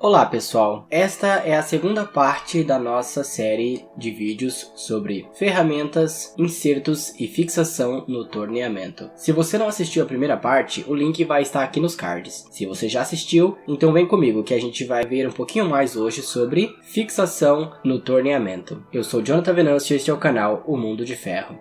Olá pessoal, esta é a segunda parte da nossa série de vídeos sobre ferramentas, insertos e fixação no torneamento. Se você não assistiu a primeira parte, o link vai estar aqui nos cards. Se você já assistiu, então vem comigo que a gente vai ver um pouquinho mais hoje sobre fixação no torneamento. Eu sou Jonathan Venâncio e este é o canal O Mundo de Ferro.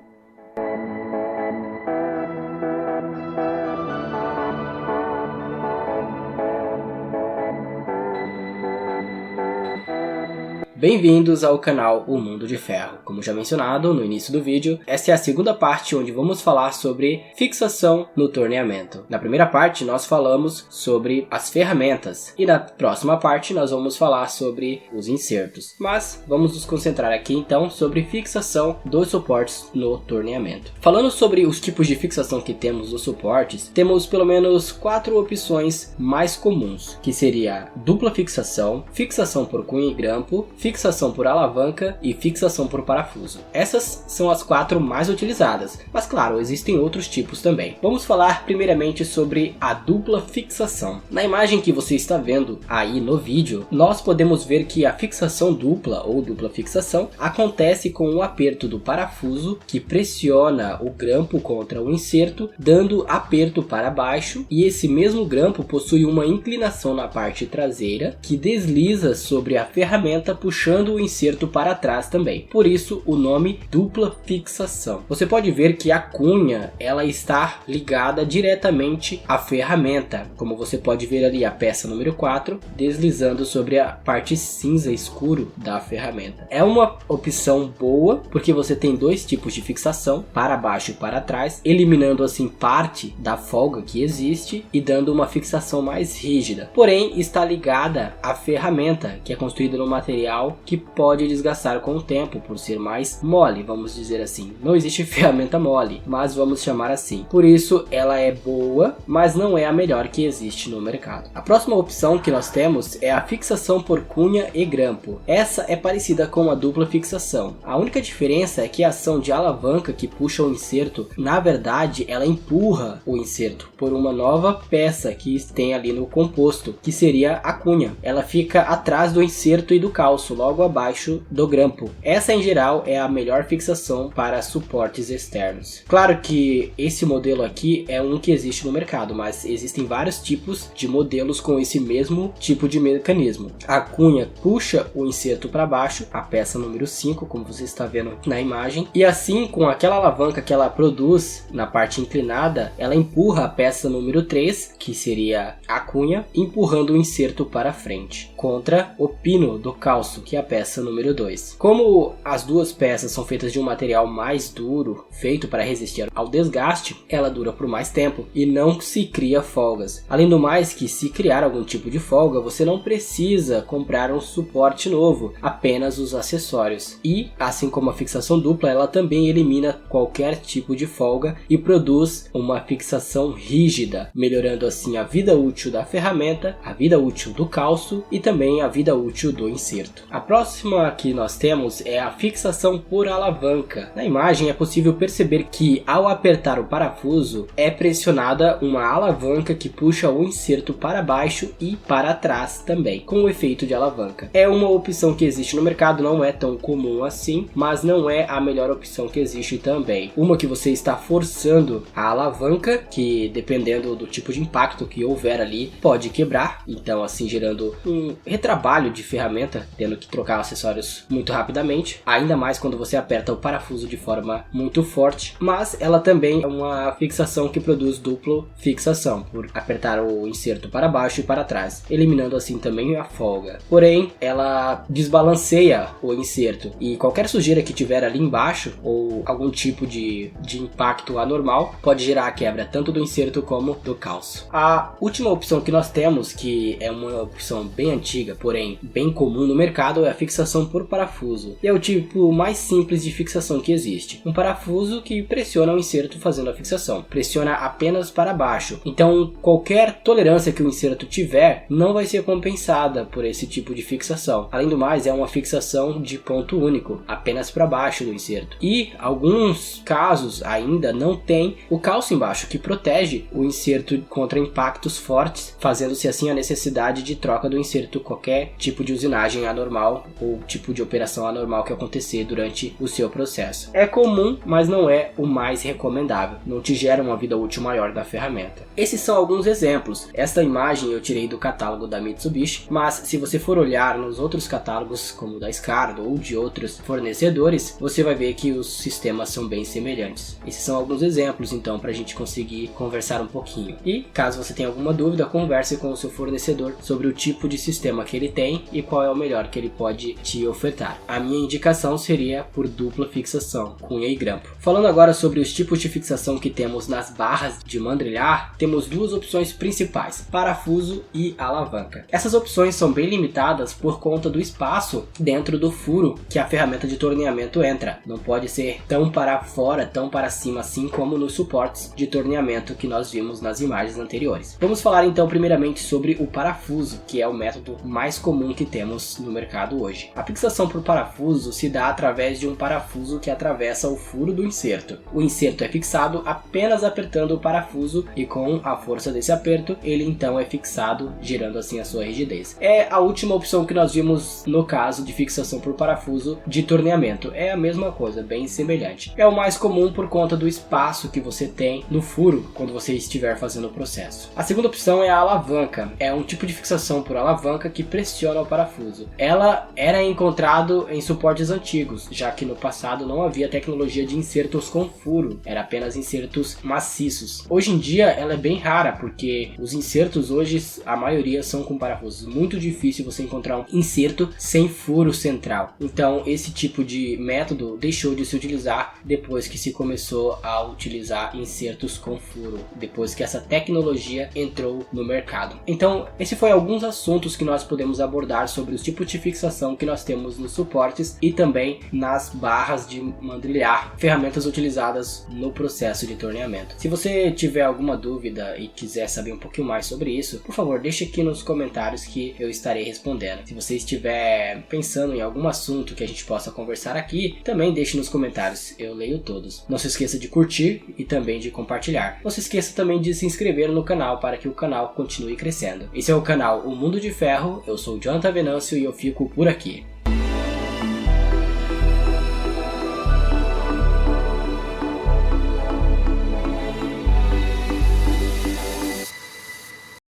Bem-vindos ao canal O Mundo de Ferro. Como já mencionado no início do vídeo, esta é a segunda parte onde vamos falar sobre fixação no torneamento. Na primeira parte nós falamos sobre as ferramentas e na próxima parte nós vamos falar sobre os insertos. Mas vamos nos concentrar aqui então sobre fixação dos suportes no torneamento. Falando sobre os tipos de fixação que temos nos suportes, temos pelo menos 4 opções mais comuns, que seria dupla fixação, fixação por cunha e grampo, fixação por alavanca e fixação por parafuso. Essas são as 4 mais utilizadas, mas claro, existem outros tipos também. Vamos falar primeiramente sobre a dupla fixação. Na imagem que você está vendo aí no vídeo, nós podemos ver que a fixação dupla ou dupla fixação acontece com o aperto do parafuso que pressiona o grampo contra o inserto, dando aperto para baixo, e esse mesmo grampo possui uma inclinação na parte traseira que desliza sobre a ferramenta puxando o inserto para trás também. Por isso o nome dupla fixação. Você pode ver que a cunha ela está ligada diretamente à ferramenta, como você pode ver ali a peça número 4 deslizando sobre a parte cinza escuro da ferramenta. É uma opção boa porque você tem dois tipos de fixação, para baixo e para trás, eliminando assim parte da folga que existe e dando uma fixação mais rígida. Porém está ligada à ferramenta, que é construída no material que pode desgastar com o tempo por ser mais mole, vamos dizer assim. Não existe ferramenta mole, mas vamos chamar assim. Por isso ela é boa, mas não é a melhor que existe no mercado. A próxima opção que nós temos é a fixação por cunha e grampo. Essa é parecida com a dupla fixação. A única diferença é que a ação de alavanca que puxa o inserto, na verdade ela empurra o inserto por uma nova peça que tem ali no composto, que seria a cunha. Ela fica atrás do inserto e do calço, logo abaixo do grampo. Essa em geral é a melhor fixação para suportes externos. Claro que esse modelo aqui é um que existe no mercado, mas existem vários tipos de modelos com esse mesmo tipo de mecanismo. A cunha puxa o inserto para baixo, a peça número 5, como você está vendo na imagem, e assim com aquela alavanca que ela produz na parte inclinada, ela empurra a peça número 3, que seria a cunha, empurrando o inserto para frente, contra o pino do calço, que é a peça número 2. Como as duas peças são feitas de um material mais duro, feito para resistir ao desgaste, ela dura por mais tempo e não se cria folgas. Além do mais, que se criar algum tipo de folga, você não precisa comprar um suporte novo, apenas os acessórios. E, assim como a fixação dupla, ela também elimina qualquer tipo de folga e produz uma fixação rígida, melhorando assim a vida útil da ferramenta, a vida útil do calço e também a vida útil do inserto. A próxima que nós temos é a fixação por alavanca. Na imagem é possível perceber que ao apertar o parafuso é pressionada uma alavanca que puxa o inserto para baixo e para trás também, com o efeito de alavanca. É uma opção que existe no mercado, não é tão comum assim, mas não é a melhor opção que existe também. Uma que você está forçando a alavanca, que dependendo do tipo de impacto que houver ali, pode quebrar, então assim gerando um retrabalho de ferramenta, tendo que trocar acessórios muito rapidamente, ainda mais quando você aperta o parafuso de forma muito forte. Mas ela também é uma fixação que produz dupla fixação, por apertar o inserto para baixo e para trás, eliminando assim também a folga. Porém, ela desbalanceia o inserto e qualquer sujeira que tiver ali embaixo ou algum tipo de impacto anormal pode gerar a quebra tanto do inserto como do calço. A última opção que nós temos, que é uma opção bem antiga, porém bem comum no mercado, indicado é a fixação por parafuso, e é o tipo mais simples de fixação que existe. Um parafuso que pressiona o inserto fazendo a fixação, pressiona apenas para baixo, então qualquer tolerância que o inserto tiver não vai ser compensada por esse tipo de fixação. Além do mais, é uma fixação de ponto único, apenas para baixo do inserto. E alguns casos ainda não tem o calço embaixo, que protege o inserto contra impactos fortes, fazendo-se assim a necessidade de troca do inserto qualquer tipo de usinagem anormal ou tipo de operação anormal que acontecer durante o seu processo. É comum, mas não é o mais recomendável, não te gera uma vida útil maior da ferramenta. Esses são alguns exemplos. Esta imagem eu tirei do catálogo da Mitsubishi, mas se você for olhar nos outros catálogos, como o da Scardo ou de outros fornecedores, você vai ver que os sistemas são bem semelhantes. Esses são alguns exemplos, então, para a gente conseguir conversar um pouquinho. E caso você tenha alguma dúvida, converse com o seu fornecedor sobre o tipo de sistema que ele tem e qual é o melhor que ele pode te ofertar. A minha indicação seria por dupla fixação, cunha e grampo. Falando agora sobre os tipos de fixação que temos nas barras de mandrilhar, temos duas opções principais: parafuso e alavanca. Essas opções são bem limitadas por conta do espaço dentro do furo que a ferramenta de torneamento entra. Não pode ser tão para fora, tão para cima assim como nos suportes de torneamento que nós vimos nas imagens anteriores. Vamos falar então primeiramente sobre o parafuso, que é o método mais comum que temos no mercado hoje. A fixação por parafuso se dá através de um parafuso que atravessa o furo do inserto. O inserto é fixado apenas apertando o parafuso e com a força desse aperto ele então é fixado, gerando assim a sua rigidez. É a última opção que nós vimos no caso de fixação por parafuso de torneamento. É a mesma coisa, bem semelhante. É o mais comum por conta do espaço que você tem no furo quando você estiver fazendo o processo. A segunda opção é a alavanca. É um tipo de fixação por alavanca que pressiona o parafuso. Ela era encontrado em suportes antigos, já que no passado não havia tecnologia de insertos com furo, era apenas insertos maciços. Hoje em dia ela é bem rara, porque os insertos hoje, a maioria são com parafusos. Muito difícil você encontrar um inserto sem furo central. Então esse tipo de método deixou de se utilizar depois que se começou a utilizar insertos com furo, depois que essa tecnologia entrou no mercado. Então esse foi alguns assuntos que nós podemos abordar sobre os tipos de fixação que nós temos nos suportes e também nas barras de mandrilhar, ferramentas utilizadas no processo de torneamento. Se você tiver alguma dúvida e quiser saber um pouquinho mais sobre isso, por favor, deixe aqui nos comentários que eu estarei respondendo. Se você estiver pensando em algum assunto que a gente possa conversar aqui, também deixe nos comentários, eu leio todos. Não se esqueça de curtir e também de compartilhar. Não se esqueça também de se inscrever no canal para que o canal continue crescendo. Esse é o canal O Mundo de Ferro, eu sou o Jonathan Venâncio e eu fico por aqui.